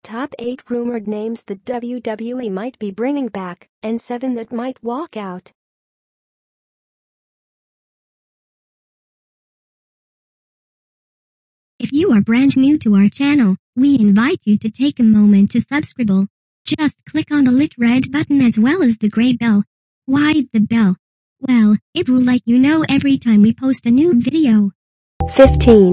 Top 8 rumored names that WWE might be bringing back, and 7 that might walk out. If you are brand new to our channel, we invite you to take a moment to subscribe. Just click on the lit red button as well as the gray bell. Why the bell? Well, it will let you know every time we post a new video. 15.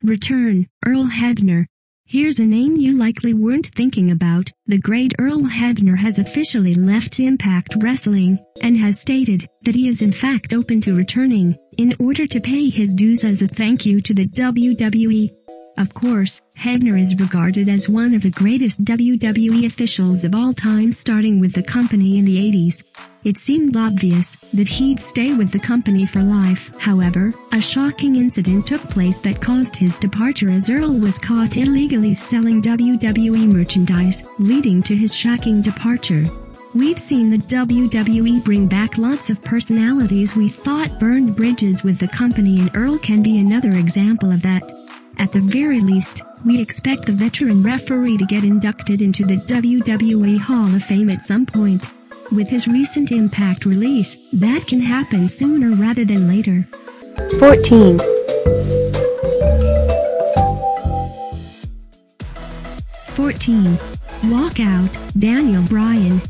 Return, Earl Hebner. Here's a name you likely weren't thinking about. The great Earl Hebner has officially left Impact Wrestling, and has stated that he is in fact open to returning, in order to pay his dues as a thank you to the WWE. Of course, Hebner is regarded as one of the greatest WWE officials of all time, starting with the company in the 80s. It seemed obvious that he'd stay with the company for life. However, a shocking incident took place that caused his departure, as Earl was caught illegally selling WWE merchandise, leading to his shocking departure. We've seen the WWE bring back lots of personalities we thought burned bridges with the company, and Earl can be another example of that. At the very least, we expect the veteran referee to get inducted into the WWE Hall of Fame at some point. With his recent Impact release, that can happen sooner rather than later. 14. Walkout, Daniel Bryan.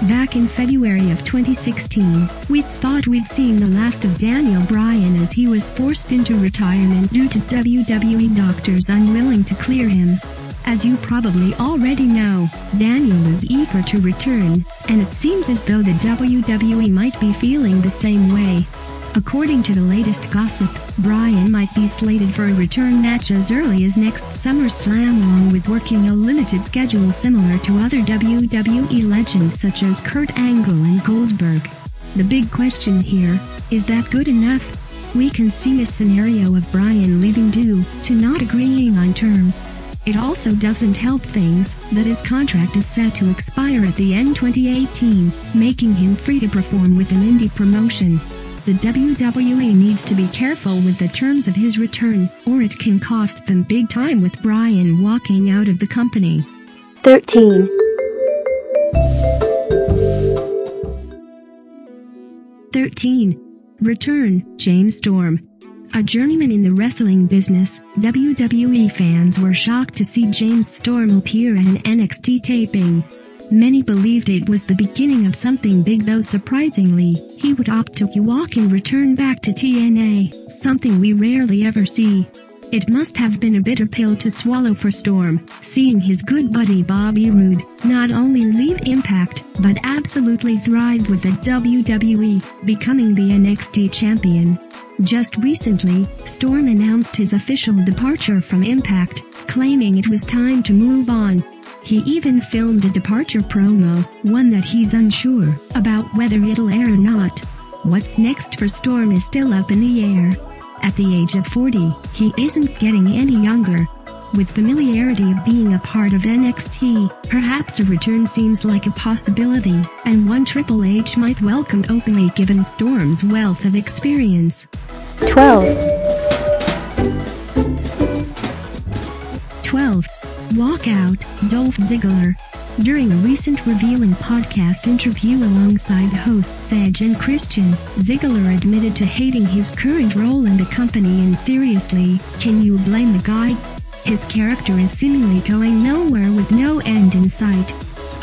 Back in February of 2016, we thought we'd seen the last of Daniel Bryan as he was forced into retirement due to WWE doctors unwilling to clear him. As you probably already know, Daniel is eager to return, and it seems as though the WWE might be feeling the same way. According to the latest gossip, Bryan might be slated for a return match as early as next SummerSlam, along with working a limited schedule similar to other WWE legends such as Kurt Angle and Goldberg. The big question here, is that good enough? We can see a scenario of Bryan leaving due to not agreeing on terms. It also doesn't help things that his contract is set to expire at the end 2018, making him free to perform with an indie promotion. The WWE needs to be careful with the terms of his return, or it can cost them big time, with Bryan walking out of the company. 13. Return, James Storm. A journeyman in the wrestling business, WWE fans were shocked to see James Storm appear at an NXT taping. Many believed it was the beginning of something big, though surprisingly, he would opt to walk and return back to TNA, something we rarely ever see. It must have been a bitter pill to swallow for Storm, seeing his good buddy Bobby Roode not only leave Impact, but absolutely thrive with the WWE, becoming the NXT champion. Just recently, Storm announced his official departure from Impact, claiming it was time to move on. He even filmed a departure promo, one that he's unsure about whether it'll air or not. What's next for Storm is still up in the air. At the age of 40, he isn't getting any younger. With familiarity of being a part of NXT, perhaps a return seems like a possibility, and one Triple H might welcome openly given Storm's wealth of experience. 12. Walkout, Dolph Ziggler. During a recent revealing podcast interview alongside hosts Edge and Christian, Ziggler admitted to hating his current role in the company, and seriously, can you blame the guy? His character is seemingly going nowhere with no end in sight.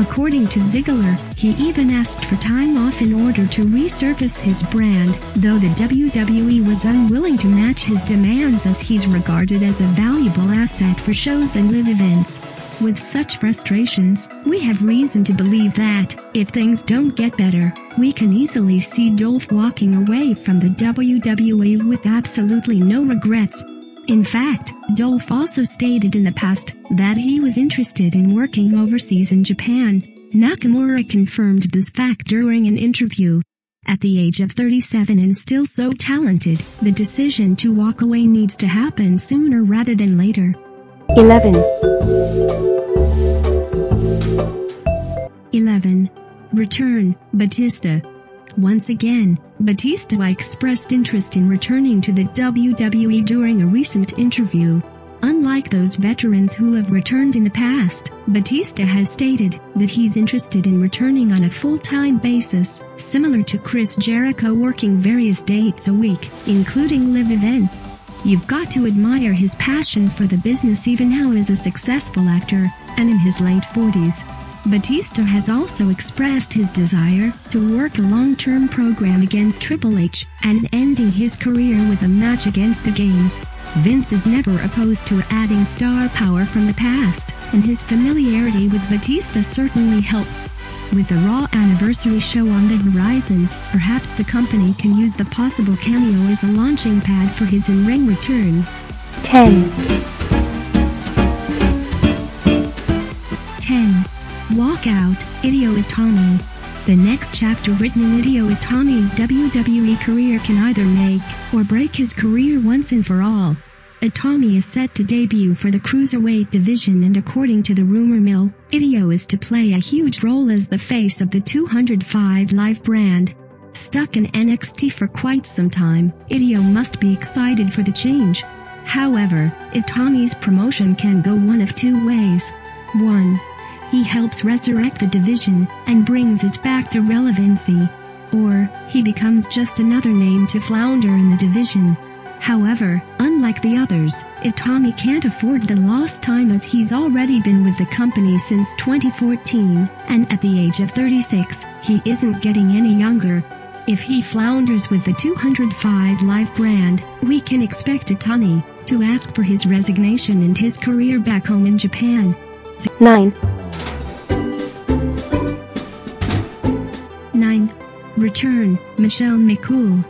According to Ziggler, he even asked for time off in order to resurface his brand, though the WWE was unwilling to match his demands, as he's regarded as a valuable asset for shows and live events. With such frustrations, we have reason to believe that, if things don't get better, we can easily see Dolph walking away from the WWE with absolutely no regrets. In fact, Dolph also stated in the past that he was interested in working overseas in Japan. Nakamura confirmed this fact during an interview. At the age of 37 and still so talented, the decision to walk away needs to happen sooner rather than later. 11. Return, Batista. Once again, Batista expressed interest in returning to the WWE during a recent interview. Unlike those veterans who have returned in the past, Batista has stated that he's interested in returning on a full-time basis, similar to Chris Jericho working various dates a week, including live events. You've got to admire his passion for the business even now as a successful actor, and in his late 40s. Batista has also expressed his desire to work a long-term program against Triple H, and ending his career with a match against the Game. Vince is never opposed to adding star power from the past, and his familiarity with Batista certainly helps. With the Raw anniversary show on the horizon, perhaps the company can use the possible cameo as a launching pad for his in-ring return. 10. 10. Walkout, Hideo Itami. The next chapter written in Hideo Itami's WWE career can either make or break his career once and for all. Itami is set to debut for the Cruiserweight division, and according to the rumor mill, Hideo is to play a huge role as the face of the 205 Live brand. Stuck in NXT for quite some time, Hideo must be excited for the change. However, Itami's promotion can go one of two ways. 1. He helps resurrect the division and brings it back to relevancy. Or, he becomes just another name to flounder in the division. However, unlike the others, Itami can't afford the lost time as he's already been with the company since 2014, and at the age of 36, he isn't getting any younger. If he flounders with the 205 Live brand, we can expect Itami to ask for his resignation and his career back home in Japan. 9. 9. Return, Michelle McCool.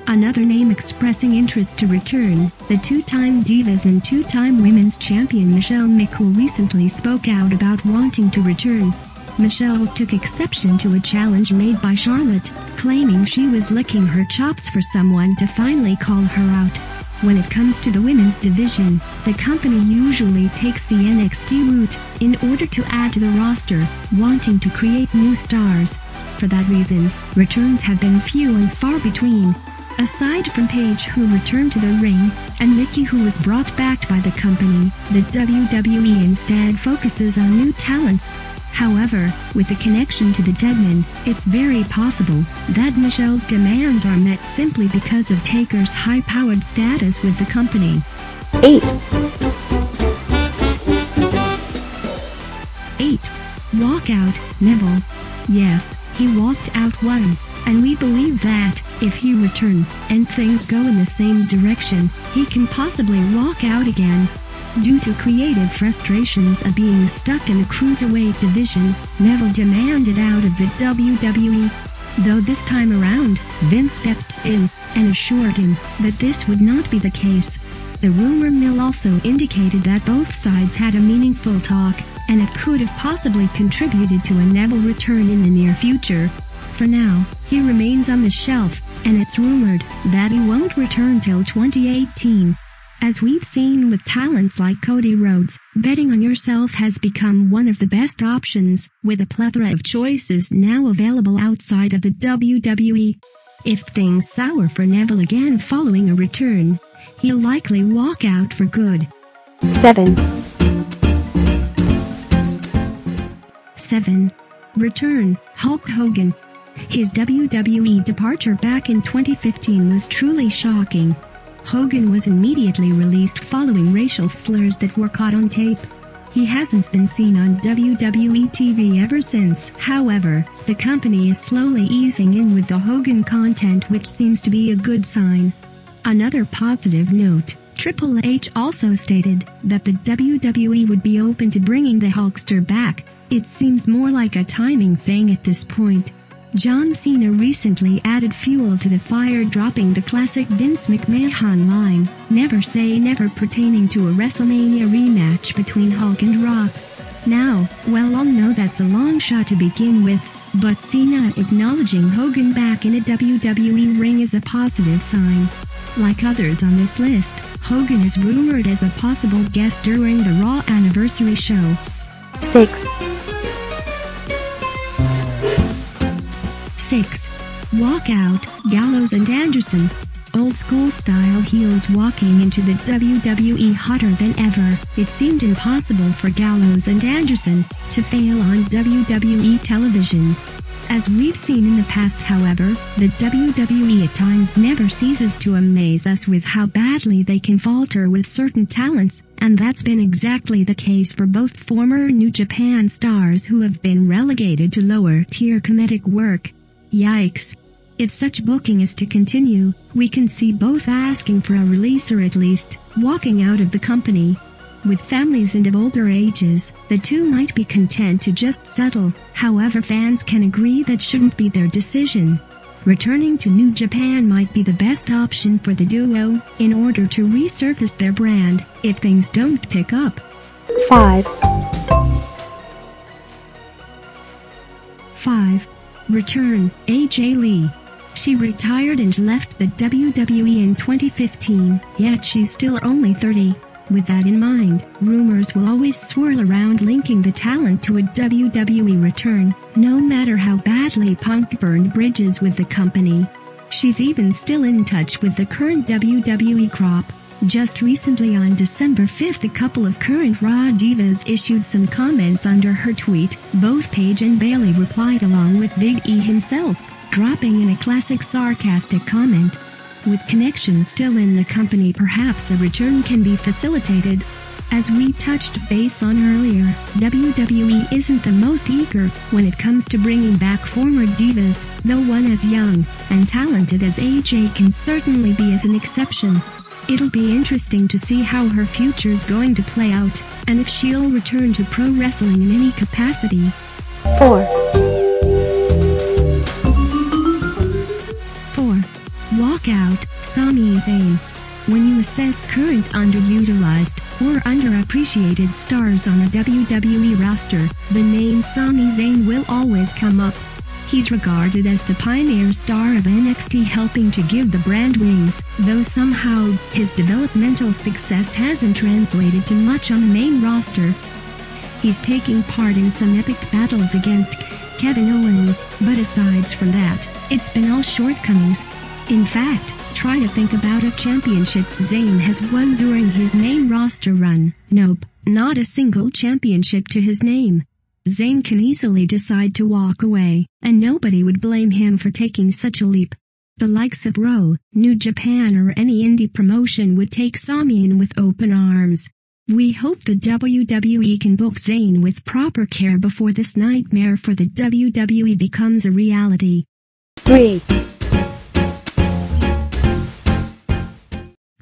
Another name expressing interest to return, the two-time Divas and two-time Women's Champion Michelle McCool recently spoke out about wanting to return. Michelle took exception to a challenge made by Charlotte, claiming she was licking her chops for someone to finally call her out. When it comes to the women's division, the company usually takes the NXT route in order to add to the roster, wanting to create new stars. For that reason, returns have been few and far between. Aside from Paige, who returned to the ring, and Nikki, who was brought back by the company, the WWE instead focuses on new talents. However, with a connection to the Deadman, it's very possible that Michelle's demands are met simply because of Taker's high-powered status with the company. 8. 8. Walkout, Neville. Yes, he walked out once, and we believe that, if he returns, and things go in the same direction, he can possibly walk out again. Due to creative frustrations of being stuck in the Cruiserweight division, Neville demanded out of the WWE. Though this time around, Vince stepped in and assured him that this would not be the case. The rumor mill also indicated that both sides had a meaningful talk, and it could have possibly contributed to a Neville return in the near future. For now, he remains on the shelf, and it's rumored that he won't return till 2018. As we've seen with talents like Cody Rhodes, betting on yourself has become one of the best options, with a plethora of choices now available outside of the WWE. If things sour for Neville again following a return, he'll likely walk out for good. 7. 7. Return, Hulk Hogan. His WWE departure back in 2015 was truly shocking. Hogan was immediately released following racial slurs that were caught on tape. He hasn't been seen on WWE TV ever since. However, the company is slowly easing in with the Hogan content, which seems to be a good sign. Another positive note, Triple H also stated that the WWE would be open to bringing the Hulkster back. It seems more like a timing thing at this point. John Cena recently added fuel to the fire, dropping the classic Vince McMahon line, "Never say never," pertaining to a WrestleMania rematch between Hulk and Rock. Now, well, I know that's a long shot to begin with, but Cena acknowledging Hogan back in a WWE ring is a positive sign. Like others on this list, Hogan is rumored as a possible guest during the Raw anniversary show. 6. 6. Walkout, Gallows and Anderson. Old school style heels walking into the WWE hotter than ever. It seemed impossible for Gallows and Anderson to fail on WWE television. As we've seen in the past, however, the WWE at times never ceases to amaze us with how badly they can falter with certain talents, and that's been exactly the case for both former New Japan stars who have been relegated to lower-tier comedic work. Yikes. If such booking is to continue, we can see both asking for a release or at least walking out of the company. With families and of older ages, the two might be content to just settle. However, fans can agree that shouldn't be their decision. Returning to New Japan might be the best option for the duo, in order to resurface their brand, if things don't pick up. 5. 5. Return, AJ Lee. She retired and left the WWE in 2015, yet she's still only 30. With that in mind, rumors will always swirl around linking the talent to a WWE return, no matter how badly Punk burned bridges with the company. She's even still in touch with the current WWE crop. Just recently on December 5th, a couple of current Raw divas issued some comments under her tweet. Both Paige and Bayley replied along with Big E himself, dropping in a classic sarcastic comment. With connections still in the company, perhaps a return can be facilitated. As we touched base on earlier, WWE isn't the most eager when it comes to bringing back former divas, though one as young and talented as AJ can certainly be as an exception. It'll be interesting to see how her future's going to play out, and if she'll return to pro wrestling in any capacity. 4. 4. Walkout, Sami Zayn. When you assess current underutilized or underappreciated stars on a WWE roster, the name Sami Zayn will always come up. He's regarded as the pioneer star of NXT, helping to give the brand wings, though somehow his developmental success hasn't translated to much on the main roster. He's taking part in some epic battles against Kevin Owens, but aside from that, it's been all shortcomings. In fact, try to think about if championships Zayn has won during his main roster run. Nope, not a single championship to his name. Zayn can easily decide to walk away, and nobody would blame him for taking such a leap. The likes of Raw, New Japan or any indie promotion would take Sami in with open arms. We hope the WWE can book Zayn with proper care before this nightmare for the WWE becomes a reality. 3.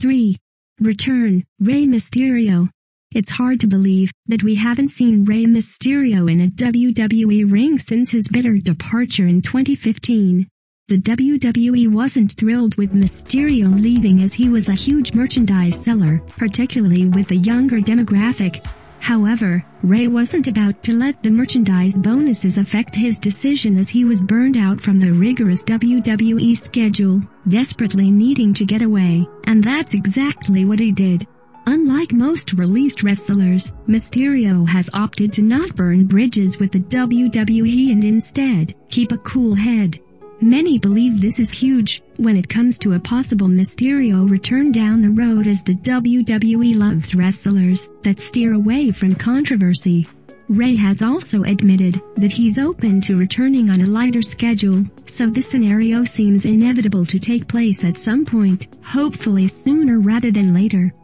3. Return, Rey Mysterio. It's hard to believe that we haven't seen Rey Mysterio in a WWE ring since his bitter departure in 2015. The WWE wasn't thrilled with Mysterio leaving, as he was a huge merchandise seller, particularly with the younger demographic. However, Rey wasn't about to let the merchandise bonuses affect his decision, as he was burned out from the rigorous WWE schedule, desperately needing to get away, and that's exactly what he did. Unlike most released wrestlers, Mysterio has opted to not burn bridges with the WWE and instead keep a cool head. Many believe this is huge when it comes to a possible Mysterio return down the road, as the WWE loves wrestlers that steer away from controversy. Rey has also admitted that he's open to returning on a lighter schedule, so this scenario seems inevitable to take place at some point, hopefully sooner rather than later.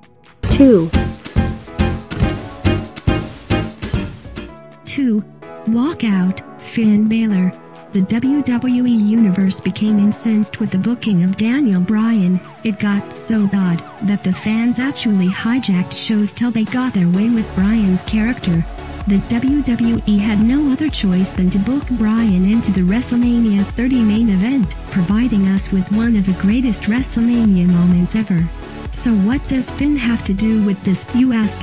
2. 2. Walkout, Finn Balor. The WWE Universe became incensed with the booking of Daniel Bryan. It got so bad that the fans actually hijacked shows till they got their way with Bryan's character. The WWE had no other choice than to book Bryan into the WrestleMania 30 main event, providing us with one of the greatest WrestleMania moments ever. So what does Finn have to do with this, you ask?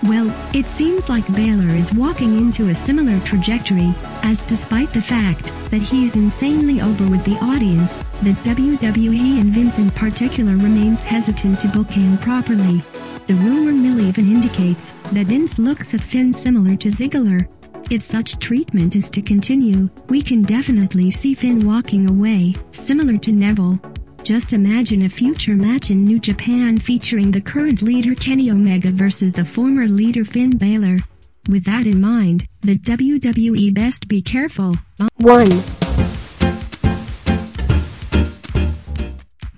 Well, it seems like Balor is walking into a similar trajectory, as despite the fact that he's insanely over with the audience, the WWE and Vince in particular remains hesitant to book him properly. The rumor mill even indicates that Vince looks at Finn similar to Ziggler. If such treatment is to continue, we can definitely see Finn walking away, similar to Neville. Just imagine a future match in New Japan featuring the current leader Kenny Omega versus the former leader Finn Balor. With that in mind, the WWE best be careful. 1.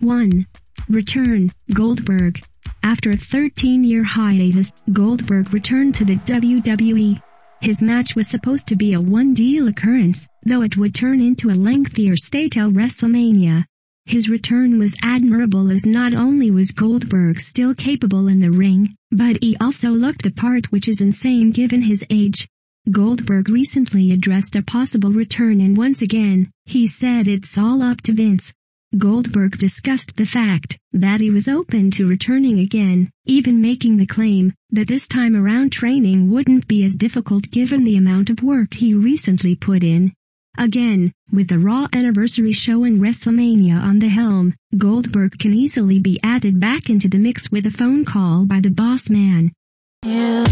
1. Return, Goldberg. After a 13-year hiatus, Goldberg returned to the WWE. His match was supposed to be a one-deal occurrence, though it would turn into a lengthier stay till WrestleMania. His return was admirable as not only was Goldberg still capable in the ring, but he also looked the part, which is insane given his age. Goldberg recently addressed a possible return and once again, he said it's all up to Vince. Goldberg discussed the fact that he was open to returning again, even making the claim that this time around training wouldn't be as difficult given the amount of work he recently put in. Again, with the Raw Anniversary show and WrestleMania on the helm, Goldberg can easily be added back into the mix with a phone call by the boss man. Yeah.